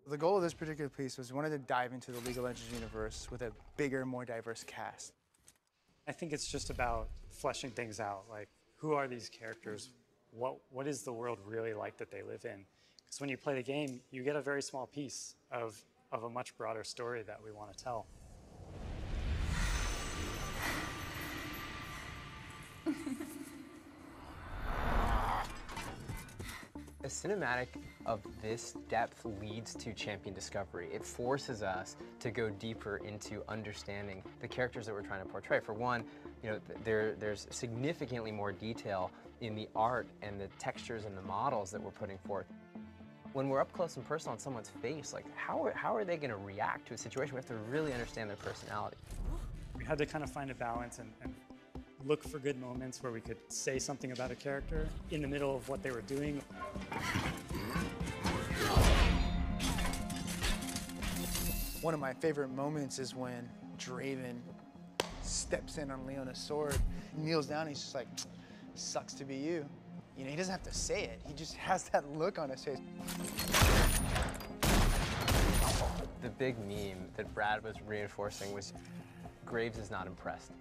The goal of this particular piece was we wanted to dive into the League of Legends universe with a bigger, more diverse cast. I think it's just about fleshing things out. Like, who are these characters? What is the world really like that they live in? Because when you play the game, you get a very small piece of a much broader story that we want to tell. A cinematic of this depth leads to champion discovery. It forces us to go deeper into understanding the characters that we're trying to portray. For one, you know, there's significantly more detail in the art and the textures and the models that we're putting forth. When we're up close and personal on someone's face, like how are they going to react to a situation? We have to really understand their personality. We had to kind of find a balance and look for good moments where we could say something about a character in the middle of what they were doing. One of my favorite moments is when Draven steps in on Leona's sword, kneels down, and he's just like, sucks to be you. You know, he doesn't have to say it. He just has that look on his face. The big meme that Brad was reinforcing was Graves is not impressed.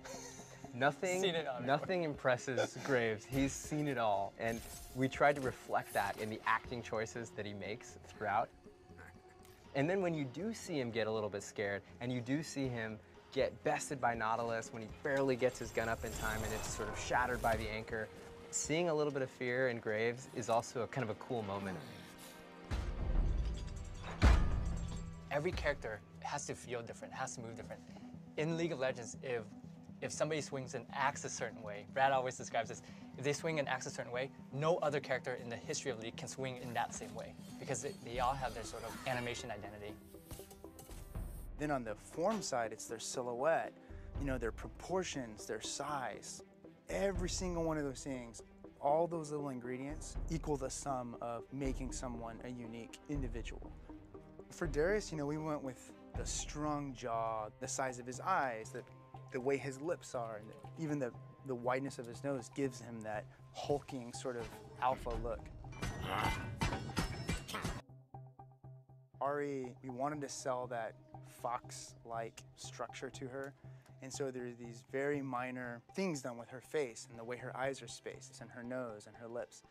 Nothing impresses Graves. He's seen it all. And we tried to reflect that in the acting choices that he makes throughout. And then when you do see him get a little bit scared, and you do see him get bested by Nautilus when he barely gets his gun up in time and it's sort of shattered by the anchor, seeing a little bit of fear in Graves is also a kind of a cool moment. Every character has to feel different, has to move different. In League of Legends, if somebody swings and acts a certain way, Brad always describes this, if they swing and acts a certain way, no other character in the history of the League can swing in that same way because they all have their sort of animation identity. Then on the form side, it's their silhouette, you know, their proportions, their size. Every single one of those things, all those little ingredients equal the sum of making someone a unique individual. For Darius, you know, we went with the strong jaw, the size of his eyes, the way his lips are, and even the wideness of his nose gives him that hulking sort of alpha look. Ari, we wanted to sell that fox-like structure to her, and so there are these very minor things done with her face and the way her eyes are spaced and her nose and her lips.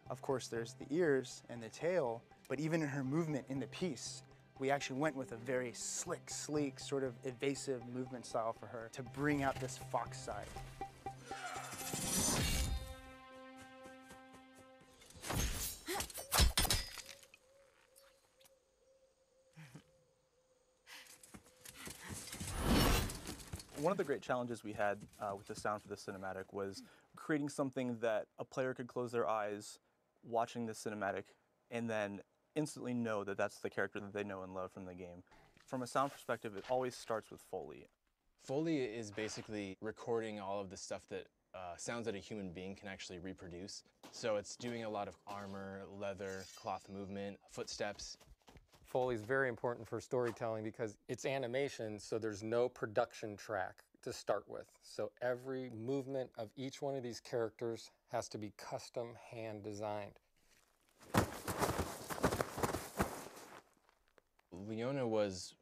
Of course, there's the ears and the tail, but even in her movement in the piece, we actually went with a very slick, sleek, sort of evasive movement style for her to bring out this fox side. One of the great challenges we had with the sound for the cinematic was creating something that a player could close their eyes watching the cinematic and then instantly know that that's the character that they know and love from the game. From a sound perspective, it always starts with Foley. Foley is basically recording all of the stuff that sounds that a human being can actually reproduce. So it's doing a lot of armor, leather, cloth movement, footsteps. Foley is very important for storytelling because it's animation, so there's no production track to start with. So every movement of each one of these characters has to be custom hand designed. Leona was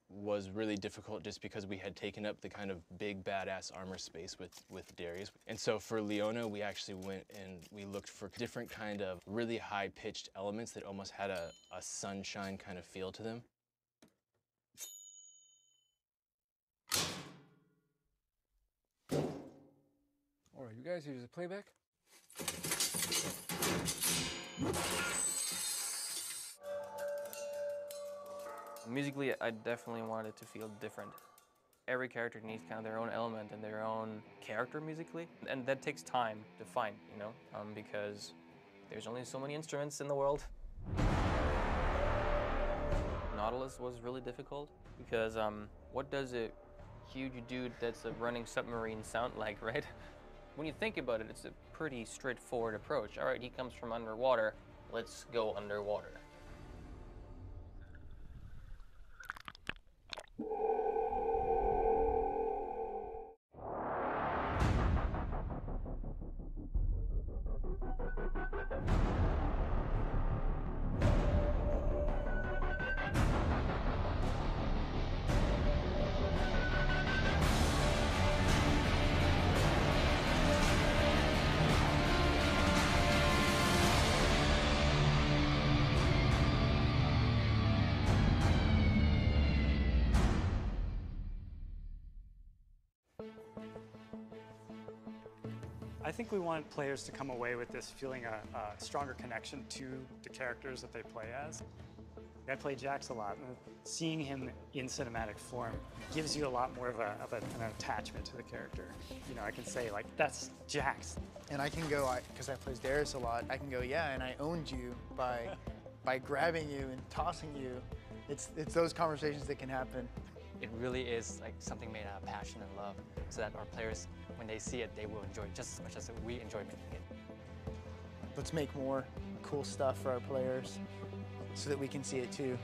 really difficult just because we had taken up the kind of big badass armor space with Darius. And so for Leona, we actually went and we looked for different kind of really high pitched elements that almost had a sunshine kind of feel to them. All right, you guys use the playback? Musically, I definitely wanted it to feel different. Every character needs kind of their own element and their own character musically, and that takes time to find, you know, because there's only so many instruments in the world. Nautilus was really difficult because what does a huge dude that's a running submarine sound like, right? When you think about it, it's a pretty straightforward approach. All right, he comes from underwater, let's go underwater. I think we want players to come away with this feeling a stronger connection to the characters that they play as. I play Jax a lot, and seeing him in cinematic form gives you a lot more of an attachment to the character. You know, I can say, like, that's Jax. And I can go, because I play Darius a lot, I can go, yeah, and I owned you by grabbing you and tossing you. It's those conversations that can happen. It really is like something made out of passion and love, so that our players, when they see it, they will enjoy it just as much as we enjoy making it. Let's make more cool stuff for our players so that we can see it too.